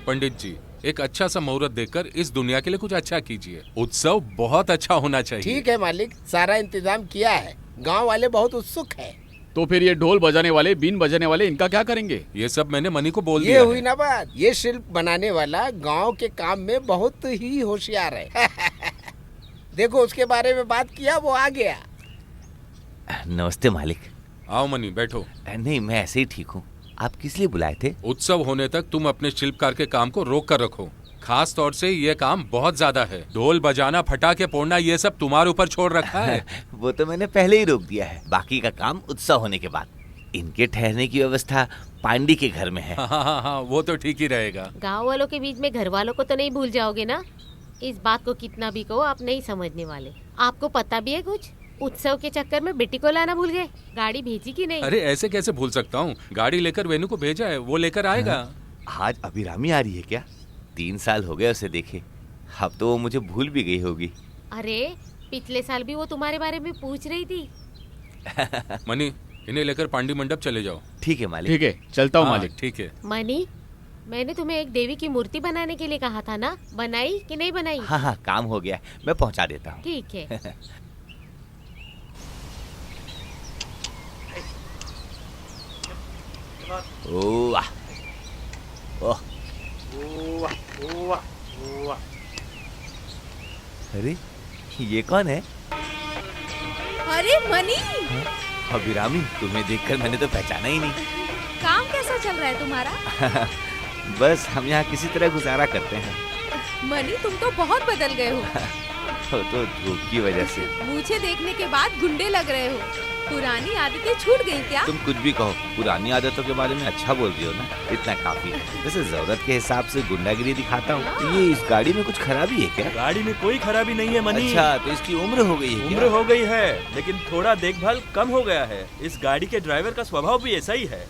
पंडित जी, एक अच्छा सा मुहूर्त देखकर इस दुनिया के लिए कुछ अच्छा कीजिए। उत्सव बहुत अच्छा होना चाहिए। ठीक है मालिक, सारा इंतजाम किया है। गांव वाले बहुत उत्सुक हैं। तो फिर ये ढोल बजाने वाले, बीन बजाने वाले, इनका क्या करेंगे? ये सब मैंने मनी को बोल ये दिया हुई है। ना बात। ये शिल्प बनाने वाला गांव के काम में बहुत ही होशियार है। देखो उसके बारे में बात किया, वो आ गया। नमस्ते मालिक। आओ मनी, बैठो। नहीं, मैं ऐसे ही ठीक हूँ। आप किस लिए बुलाए थे? उत्सव होने तक तुम अपने शिल्पकार के काम को रोक कर रखो। खास तौर से ये काम बहुत ज्यादा है। ढोल बजाना, फटाके फोड़ना, ये सब तुम्हारे ऊपर छोड़ रखा है। वो तो मैंने पहले ही रोक दिया है। बाकी का काम उत्सव होने के बाद। इनके ठहरने की व्यवस्था पांडी के घर में है। हाँ, वो तो ठीक ही रहेगा। गांव वालों के बीच में घर वालों को तो नहीं भूल जाओगे ना? इस बात को कितना भी कहो, आप नहीं समझने वाले। आपको पता भी है कुछ? उत्सव के चक्कर में बेटी को लाना भूल गए। गाड़ी भेजी कि नहीं? अरे ऐसे कैसे भूल सकता हूँ? गाड़ी लेकर वेनू को भेजा है, वो लेकर आएगा। आज अभिरामी आ रही है क्या? 3 साल हो गए उसे देखे। अब तो वो मुझे भूल भी गई होगी। अरे पिछले साल भी वो तुम्हारे बारे में पूछ रही थी। मनी, इन्हें लेकर पांडी मंडप चले जाओ। ठीक है मालिक। ठीक है, चलता हूँ हाँ, मालिक। ठीक है। मनी, मैंने तुम्हें एक देवी की मूर्ति बनाने के लिए कहा था ना, बनाई कि नहीं बनाई? हाँ, काम हो गया। मैं पहुँचा देता हूँ। ठीक है। ओह, ओह, अरे ये कौन है? अरे मनी, अभिरामी, तुम्हें देखकर मैंने तो पहचाना ही नहीं। काम कैसा चल रहा है तुम्हारा? बस हम यहाँ किसी तरह गुजारा करते हैं। मनी, तुम तो बहुत बदल गए हो। वो तो धूप की वजह से। मुझे देखने के बाद गुंडे लग रहे हो। पुरानी आदतें छूट गई क्या? तुम कुछ भी कहो, पुरानी आदतों के बारे में अच्छा बोल रही हो ना, इतना काफी है। वैसे जरूरत के हिसाब से गुंडागिरी दिखाता हूँ। ये इस गाड़ी में कुछ खराबी है क्या? गाड़ी में कोई खराबी नहीं है मनी। अच्छा, तो इसकी उम्र हो गई है क्या? उम्र हो गई है, लेकिन थोड़ा देखभाल कम हो गया है। इस गाड़ी के ड्राइवर का स्वभाव भी ऐसा ही है,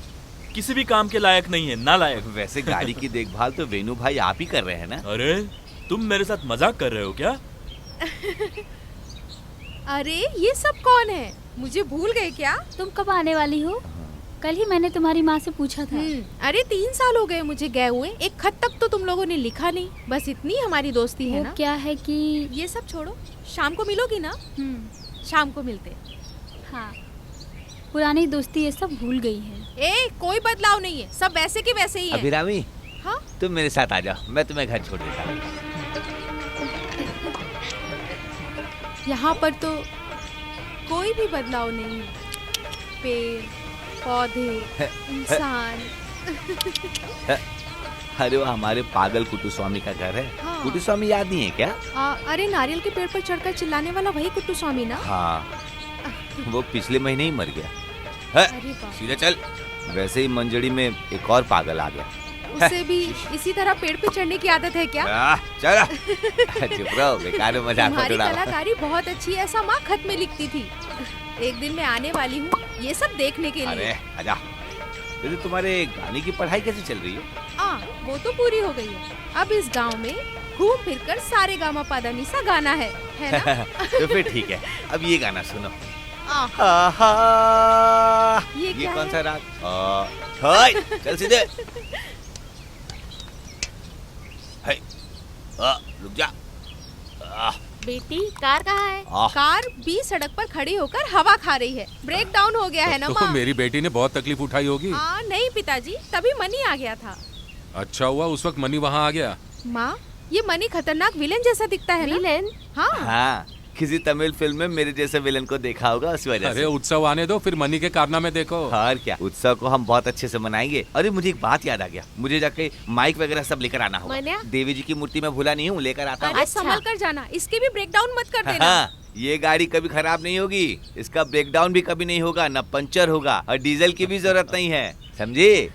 किसी भी काम के लायक नहीं है, नालायक। वैसे गाड़ी की देखभाल तो वेणु भाई आप ही कर रहे हैं ना? अरे तुम मेरे साथ मजाक कर रहे हो क्या? अरे ये सब कौन है? मुझे भूल गए क्या? तुम कब आने वाली हो? कल ही मैंने तुम्हारी माँ से पूछा था। अरे 3 साल हो गए मुझे गए हुए। एक खत तक तो तुम लोगों ने लिखा नहीं। बस इतनी हमारी दोस्ती है ना। क्या है कि ये सब छोड़ो, शाम को मिलोगी ना? शाम को मिलते। हाँ, पुरानी दोस्ती ये सब भूल गई है। कोई बदलाव नहीं है, सब वैसे के वैसे ही है। अभिरामी, हाँ? तुम मेरे साथ आ जाओ, मैं तुम्हें घर छोड़ देता हूँ। यहाँ पर तो कोई भी बदलाव नहीं है। पेड़, पौधे, इंसान। अरे वो हमारे पागल कुट्टू स्वामी का घर है। हाँ। कुट्टू स्वामी याद नहीं है क्या? अरे नारियल के पेड़ पर चढ़कर चिल्लाने वाला वही कुट्टू स्वामी ना? हाँ, वो पिछले महीने ही मर गया है। अरे बाप। सीधे चल। वैसे ही मंजड़ी में एक और पागल आ गया। उसे भी इसी तरह पेड़ पे चढ़ने की आदत है क्या? चल चुप रहो, बेकार में मजाक मत तुम्हारी उड़ाओ। कलाकारी बहुत अच्छी है, ऐसा माँ खत में लिखती थी। एक दिन मैं आने वाली हूँ ये सब देखने के लिए। अरे आजा। वैसे तुम्हारे गाने की पढ़ाई कैसे चल रही है? वो तो पूरी हो गई है। अब इस गांव में घूम फिर कर सारे गामा पादानी सा गाना है ना? तो फिर ठीक है, अब ये गाना सुनो। ये क्या कौन है? सा राग? चल सीधे। रुक जा। बेटी, कार कहाँ है? कार बीच सड़क पर खड़ी होकर हवा खा रही है। ब्रेक डाउन हो गया है ना तो माँ? मेरी बेटी ने बहुत तकलीफ उठाई होगी। नहीं पिताजी, तभी मनी आ गया था। अच्छा हुआ उस वक्त मनी वहाँ आ गया। माँ, ये मनी खतरनाक विलेन जैसा दिखता है ना? विलेन? हाँ। किसी तमिल फिल्म में मेरे जैसे विलन को देखा होगा, उस वजह से। अरे उत्सव आने दो, फिर मनी के कारनामे देखो। और क्या, उत्सव को हम बहुत अच्छे से मनाएंगे। अरे मुझे एक बात याद आ गया, मुझे जाके माइक वगैरह सब लेकर आना होगा। देवी जी की मूर्ति मैं भूला नहीं हूँ, लेकर आता हूँ। अरे संभल कर जाना, इसके भी ब्रेक डाउन मत कर देना। हाँ, ये गाड़ी कभी खराब नहीं होगी, इसका ब्रेक डाउन भी कभी नहीं होगा, न पंचर होगा, और डीजल की भी जरूरत नहीं है, समझी?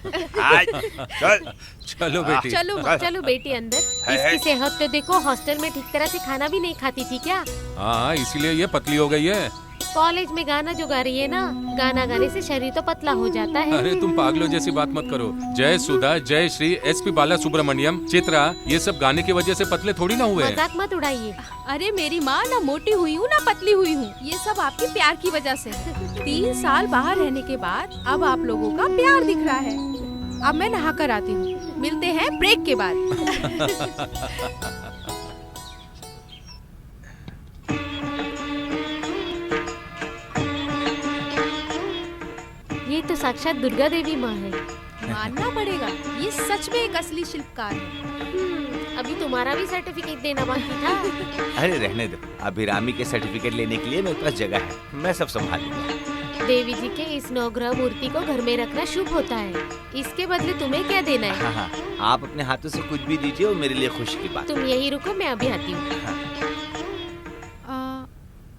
चल चलो बेटी। चलो बेटी अंदर। इसकी सेहत तो देखो, हॉस्टल में ठीक तरह से खाना भी नहीं खाती थी क्या? हाँ, इसीलिए ये पतली हो गई है। कॉलेज में गाना जो गा रही है ना, गाना गाने से शरीर तो पतला हो जाता है। अरे तुम पागलों जैसी बात मत करो। जय सुधा, जय श्री, एसपी बाला सुब्रमण्यम, चित्रा, ये सब गाने की वजह से पतले थोड़ी ना हुए। मजाक मत उड़ाइए। अरे मेरी माँ, ना मोटी हुई हूँ ना पतली हुई हूँ, ये सब आपके प्यार की वजह से। 3 साल बाहर रहने के बाद अब आप लोगों का प्यार दिख रहा है। अब मैं नहा कर आती हूँ, मिलते हैं ब्रेक के बाद। ये तो साक्षात दुर्गा देवी माँ है। मानना पड़ेगा, ये सच में एक असली शिल्पकार है। अभी तुम्हारा भी सर्टिफिकेट देना बाकी था। अरे रहने दो, अभिरामी के सर्टिफिकेट लेने के लिए मेरे पास जगह है, मैं सब संभाल लूंगा। देवी जी के इस नवग्रह मूर्ति को घर में रखना शुभ होता है। इसके बदले तुम्हें क्या देना है? हाँ, आप अपने हाथों से कुछ भी दीजिए और मेरे लिए खुशी की बात। तुम यही रुको, मैं अभी आती हूँ।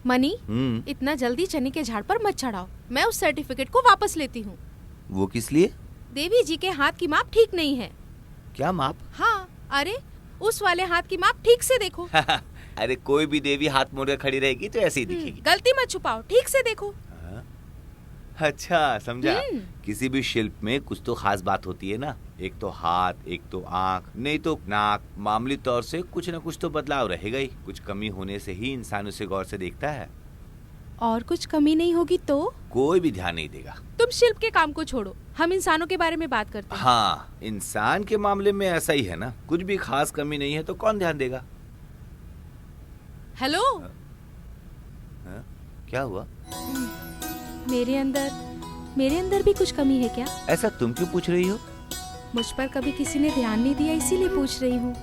मनी, इतना जल्दी चने के झाड़ पर मत चढ़ाओ। मैं उस सर्टिफिकेट को वापस लेती हूँ। वो किस लिए? देवी जी के हाथ की माप ठीक नहीं है। क्या माप? हाँ, अरे उस वाले हाथ की माप ठीक से देखो। अरे कोई भी देवी हाथ मोड़ कर खड़ी रहेगी तो ऐसे ही दिखेगी। गलती मत छुपाओ, ठीक से देखो। अच्छा समझा। किसी भी शिल्प में कुछ तो खास बात होती है ना, एक तो हाथ, एक तो आंख, नहीं तो नाक। मामूली तौर से कुछ न कुछ तो बदलाव रहेगा ही। कुछ कमी होने से ही इंसान उसे गौर से देखता है। और कुछ कमी नहीं होगी तो कोई भी ध्यान नहीं देगा। तुम शिल्प के काम को छोड़ो, हम इंसानों के बारे में बात करते हैं। हाँ, इंसान के मामले में ऐसा ही है ना, कुछ भी खास कमी नहीं है तो कौन ध्यान देगा। हेलो, क्या हुआ? मेरे अंदर भी कुछ कमी है क्या? ऐसा तुम क्यों पूछ रही हो? मुझ पर कभी किसी ने ध्यान नहीं दिया, इसीलिए पूछ रही हूँ।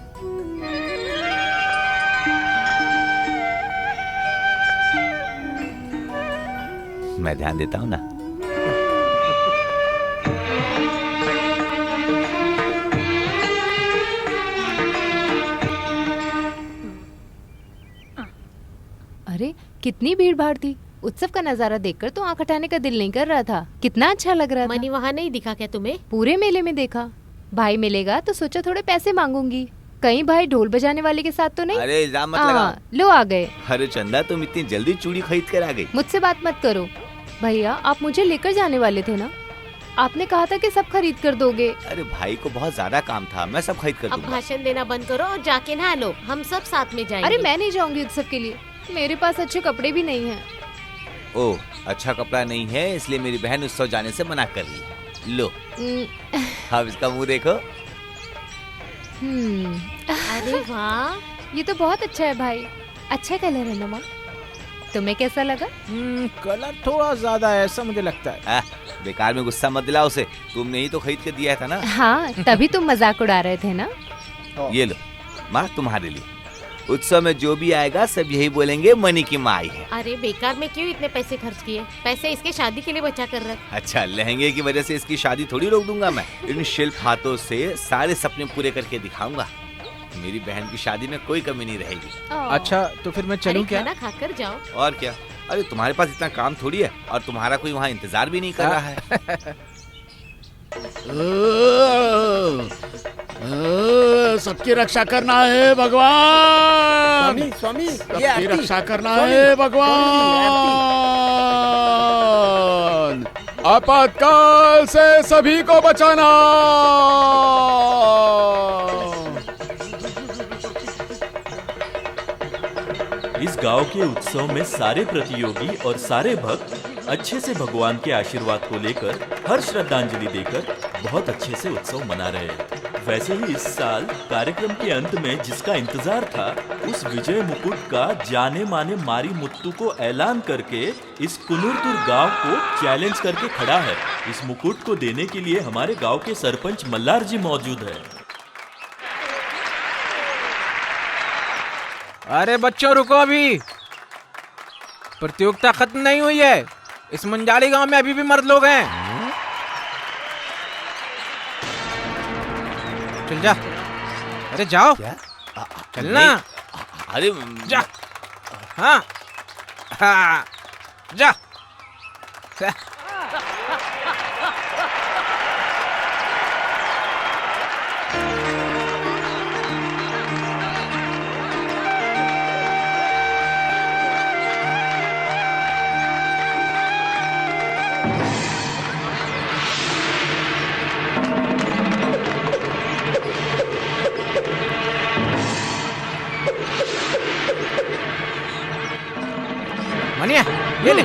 मैं ध्यान देता हूँ ना। अरे कितनी भीड़ भाड़ थी। उत्सव का नजारा देखकर तो आंख हटाने का दिल नहीं कर रहा था। कितना अच्छा लग रहा था। मनी वहाँ नहीं दिखा क्या तुम्हें? पूरे मेले में देखा। भाई मिलेगा तो सोचा थोड़े पैसे मांगूंगी। कहीं भाई ढोल बजाने वाले के साथ तो नहीं? अरे इल्जाम मत लगाओ। लो आ गए। अरे चंदा, तुम इतनी जल्दी चूड़ी खरीद कर आ गई। मुझसे बात मत करो भैया, आप मुझे लेकर जाने वाले थे ना। आपने कहा था कि सब खरीद कर दोगे। अरे भाई को बहुत ज्यादा काम था, मैं सब खरीद कर अब दूंगा। भाषण देना बंद करो और जाके नहा लो, हम सब साथ में जाएंगे। अरे मैं नहीं जाऊंगी उत्सव के लिए, मेरे पास अच्छे कपड़े भी नहीं हैं। ओह, अच्छा कपड़ा नहीं है इसलिए मेरी बहन उत्सव जाने से मना कर रही है। लो अब इसका मुंह देखो। अरे वाह, ये तो बहुत अच्छा है भाई। अच्छा कलर है ना माँ, तुम्हें कैसा लगा? कलर थोड़ा ज्यादा है ऐसा मुझे लगता है। बेकार में गुस्सा मत दिलाओ उसे, तुमने ही तो खरीद के दिया था ना। हाँ, तभी तुम मजाक उड़ा रहे थे ना। ये लो माँ, तुम्हारे लिए। उत्सव में जो भी आएगा सब यही बोलेंगे मनी की माँ आई है। अरे बेकार में क्यों इतने पैसे खर्च किए? पैसे इसके शादी के लिए बचा कर रख। अच्छा, लहंगे की वजह से इसकी शादी थोड़ी रोक दूंगा मैं। इन शिल्प हाथों से सारे सपने पूरे करके दिखाऊंगा। मेरी बहन की शादी में कोई कमी नहीं रहेगी। अच्छा तो फिर मैं चलूं क्या? खाना खाकर जाओ। और क्या? अरे तुम्हारे पास इतना काम थोड़ी है, और तुम्हारा कोई वहाँ इंतजार भी नहीं कर रहा है। सबकी रक्षा करना है भगवान। स्वामी सबकी रक्षा करना है भगवान। आपातकाल से सभी को बचाना। इस गांव के उत्सव में सारे प्रतियोगी और सारे भक्त अच्छे से भगवान के आशीर्वाद को लेकर हर श्रद्धांजलि देकर बहुत अच्छे से उत्सव मना रहे हैं। वैसे ही इस साल कार्यक्रम के अंत में जिसका इंतजार था, उस विजय मुकुट का जाने माने मारी मुत्तू को ऐलान करके इस कुनुरतुर गांव को चैलेंज करके खड़ा है। इस मुकुट को देने के लिए हमारे गांव के सरपंच मल्लार जी मौजूद है। अरे बच्चों रुको, अभी प्रतियोगिता खत्म नहीं हुई है। इस मंजाली गांव में अभी भी मर्द लोग हैं। चल जा। अरे जाओ। क्या? चलना। अरे जा। हाँ हाँ जा। मनिया ये ले।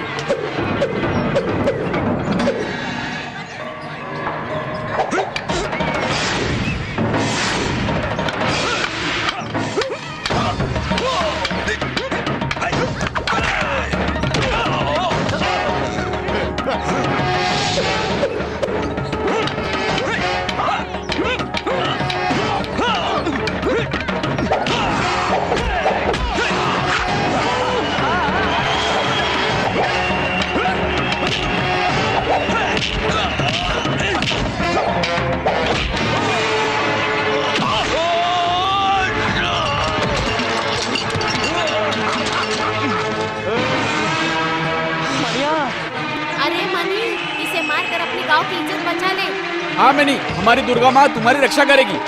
हाँ मैं नहीं, हमारी दुर्गा माँ तुम्हारी रक्षा करेगी।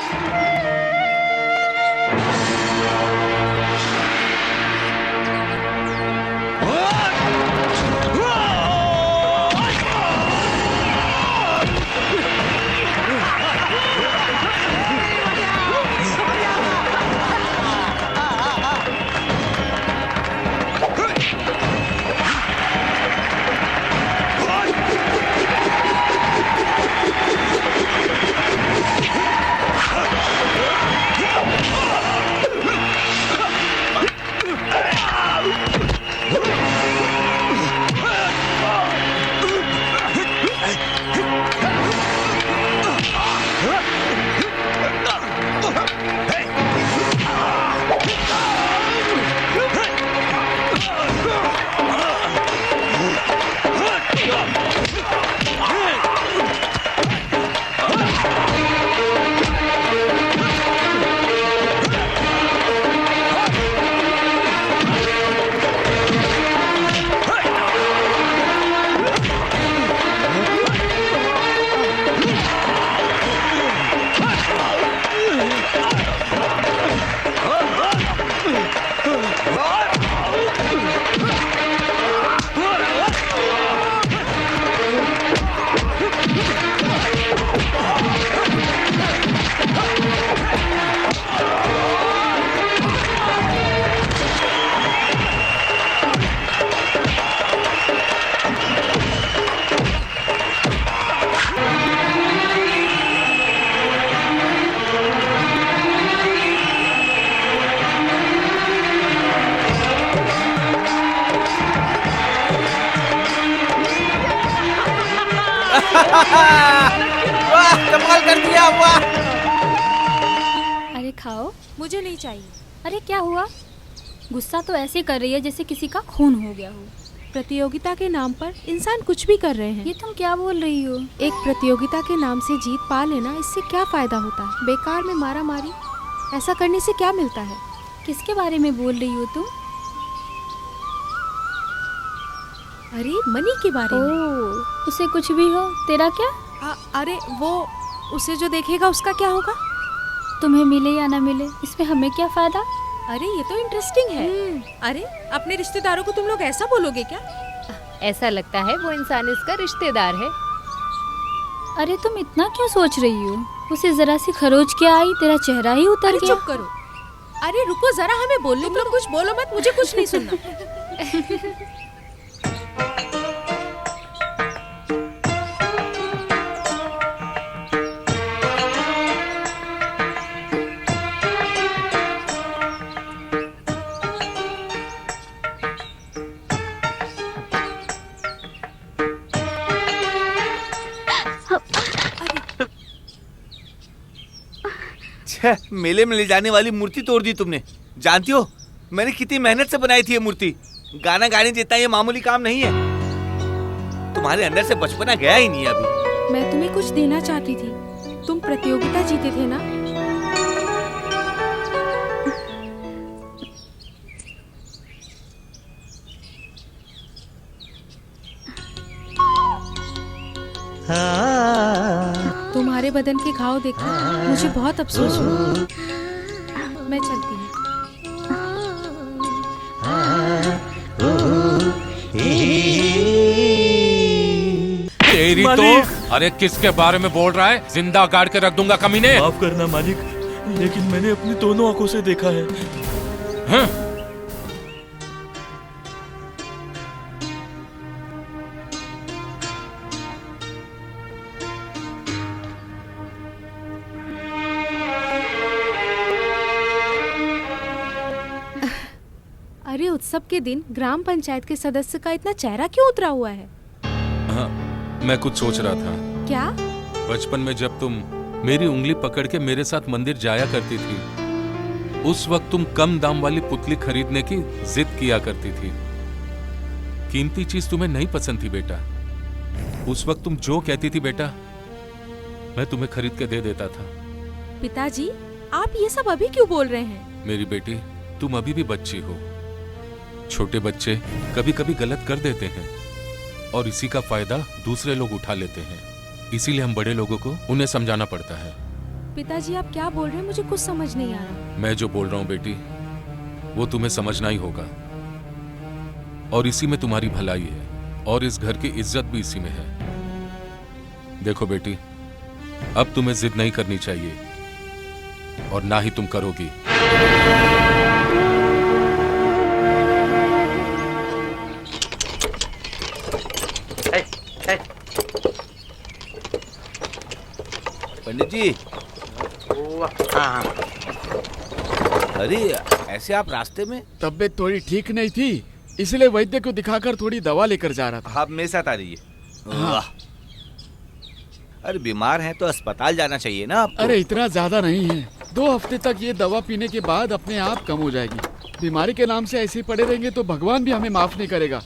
वाह, कमाल कर दिया, वाह। अरे खाओ। मुझे नहीं चाहिए। अरे क्या हुआ? गुस्सा तो ऐसे कर रही है जैसे किसी का खून हो गया हो। प्रतियोगिता के नाम पर इंसान कुछ भी कर रहे हैं। ये तुम क्या बोल रही हो? एक प्रतियोगिता के नाम से जीत पा लेना, इससे क्या फायदा होता है? बेकार में मारा मारी, ऐसा करने से क्या मिलता है? किसके बारे में बोल रही हो तुम? अरे मनी के बारे में। ओह, उसे कुछ भी हो, तेरा क्या? अरे वो, उसे जो देखेगा उसका क्या होगा? तुम्हें मिले या ना मिले, इसमें हमें क्या फायदा? अरे ये तो इंटरेस्टिंग है। अरे अपने रिश्तेदारों को तुम लोग ऐसा बोलोगे क्या? ऐसा लगता है वो इंसान इसका रिश्तेदार है। अरे तुम इतना क्यों सोच रही हो? उसे जरा सी खरोच क्या आई, तेरा चेहरा ही उतर अरे गया। चुप करो। अरे रुको जरा, हमें बोलने तुम लोग कुछ बोलो मत, मुझे कुछ नहीं सुनना। मेले में ले जाने वाली मूर्ति तोड़ दी तुमने। जानती हो मैंने कितनी मेहनत से बनाई थी ये मूर्ति। गाना गाने जितना ये मामूली काम नहीं है। तुम्हारे अंदर से बचपना गया ही नहीं अभी। मैं तुम्हें कुछ देना चाहती थी। तुम प्रतियोगिता जीते थे ना? तुम्हारे बदन के घाव देखकर मुझे बहुत अफसोस हुआ। मैं चलती हूँ। तेरी तो, अरे किसके बारे में बोल रहा है? जिंदा गाड़ के रख दूंगा कमीने। माफ करना मालिक, लेकिन मैंने अपनी दोनों आंखों से देखा है। हाँ? अरे उत्सव के दिन ग्राम पंचायत के सदस्य का इतना चेहरा क्यों उतरा हुआ है? हाँ, मैं कुछ सोच रहा था। क्या? बचपन में जब तुम मेरी उंगली पकड़ के मेरे साथ मंदिर जाया करती थी, उस वक्त तुम कम दाम वाली पुतली खरीदने की जिद किया करती थी। कीमती चीज तुम्हें नहीं पसंद थी बेटा। उस वक्त तुम जो कहती थी बेटा, मैं तुम्हें खरीद के दे देता था। पिताजी, आप ये सब अभी क्यों बोल रहे हैं? मेरी बेटी, तुम अभी भी बच्ची हो। छोटे बच्चे कभी कभी गलत कर देते हैं और इसी का फायदा दूसरे लोग उठा लेते हैं। इसीलिए हम बड़े लोगों को उन्हें समझाना पड़ता है। पिताजी आप क्या बोल रहे हैं, मुझे कुछ समझ नहीं आ रहा। मैं जो बोल रहा हूँ बेटी, वो तुम्हें समझना ही होगा, और इसी में तुम्हारी भलाई है, और इस घर की इज्जत भी इसी में है। देखो बेटी, अब तुम्हें जिद नहीं करनी चाहिए, और ना ही तुम करोगी। पंडित जी, अरे ऐसे आप रास्ते में? तबीयत थोड़ी ठीक नहीं थी, इसलिए वैद्य को दिखाकर थोड़ी दवा लेकर जा रहा था। आप मेरे साथ आ रही है। हाँ। अरे बीमार हैं तो अस्पताल जाना चाहिए ना आपको। अरे इतना ज्यादा नहीं है, 2 हफ्ते तक ये दवा पीने के बाद अपने आप कम हो जाएगी। बीमारी के नाम से ऐसे ही पड़े रहेंगे तो भगवान भी हमें माफ नहीं करेगा।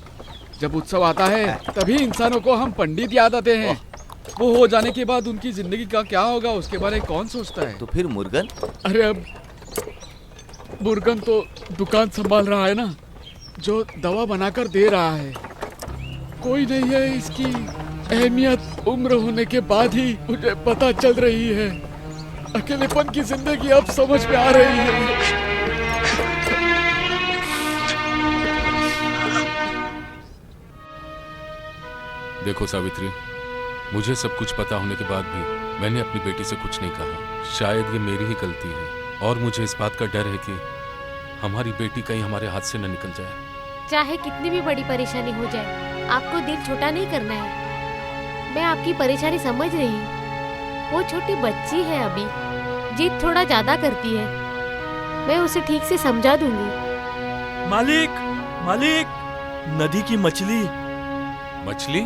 जब उत्सव आता है तभी इंसानों को हम पंडित याद आते हैं। वो हो जाने के बाद उनकी जिंदगी का क्या होगा उसके बारे में कौन सोचता है। तो फिर मुर्गन? अरे अब मुर्गन तो दुकान संभाल रहा है ना, जो दवा बनाकर दे रहा है। कोई नहीं है, इसकी अहमियत उम्र होने के बाद ही मुझे पता चल रही है। अकेलेपन की जिंदगी अब समझ में आ रही है। देखो सावित्री, मुझे सब कुछ पता होने के बाद भी मैंने अपनी बेटी से कुछ नहीं कहा। शायद ये मेरी ही गलती है, और मुझे इस बात का डर है कि हमारी बेटी कहीं हमारे हाथ से न निकल जाए। चाहे कितनी भी बड़ी परेशानी हो जाए, आपको दिल छोटा नहीं करना है। मैं आपकी परेशानी समझ रही हूँ। वो छोटी बच्ची है अभी, जिद थोड़ा ज्यादा करती है। मैं उसे ठीक से समझा दूंगी। मालिक, मालिक, नदी की मछली, मछली?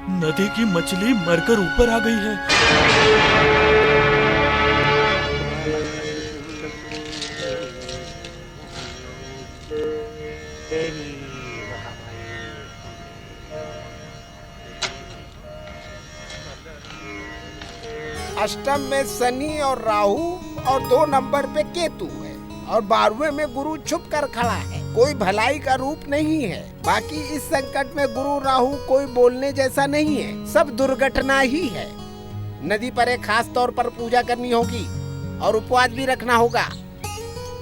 नदी की मछली मरकर ऊपर आ गई है। अष्टम में शनि और राहु और 2 नंबर पे केतु है, और 12वें में गुरु छुप कर खड़ा है। कोई भलाई का रूप नहीं है। बाकी इस संकट में गुरु राहु कोई बोलने जैसा नहीं है, सब दुर्घटना ही है। नदी पर एक खास तौर पर पूजा करनी होगी और उपवास भी रखना होगा।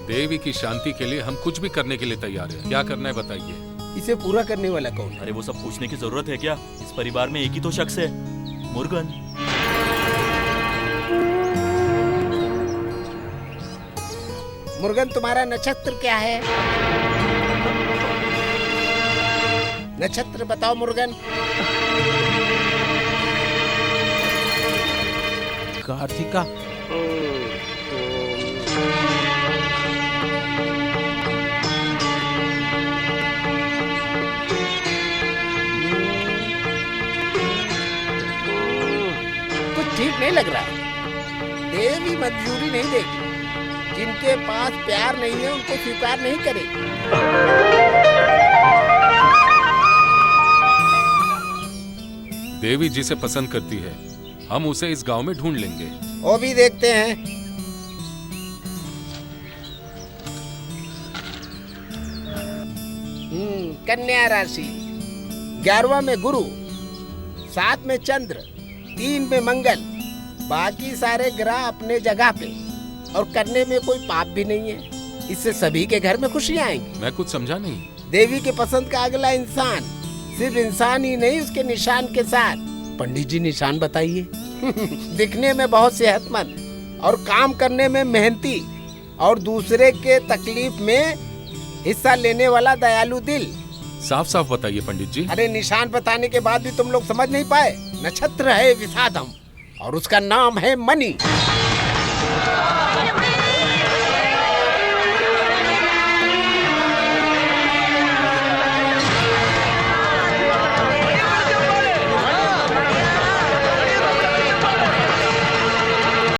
देवी की शांति के लिए हम कुछ भी करने के लिए तैयार हैं। क्या करना है बताइए। इसे पूरा करने वाला कौन है? अरे वो सब पूछने की जरूरत है क्या? इस परिवार में एक ही तो शख्स है, मुर्गन। मुर्गन, तुम्हारा नक्षत्र क्या है? नक्षत्र बताओ मुर्गन। कार्तिका। कुछ ठीक नहीं लग रहा है। देवी मंजूरी नहीं देगी। जिनके पास प्यार नहीं है उनको स्वीकार नहीं करेगी। देवी जिसे पसंद करती है हम उसे इस गांव में ढूंढ लेंगे। वो भी देखते हैं। कन्या राशि, 11वां में गुरु, 7 में चंद्र, 3 में मंगल। बाकी सारे ग्रह अपने जगह पे, और करने में कोई पाप भी नहीं है। इससे सभी के घर में खुशियां आएंगी। मैं कुछ समझा नहीं। देवी के पसंद का अगला इंसान, सिर्फ इंसान ही नहीं उसके निशान के साथ। पंडित जी निशान बताइए। दिखने में बहुत सेहतमंद और काम करने में मेहनती और दूसरे के तकलीफ में हिस्सा लेने वाला दयालु दिल। साफ साफ बताइए पंडित जी। अरे निशान बताने के बाद भी तुम लोग समझ नहीं पाए। नक्षत्र है विषादम और उसका नाम है मणि।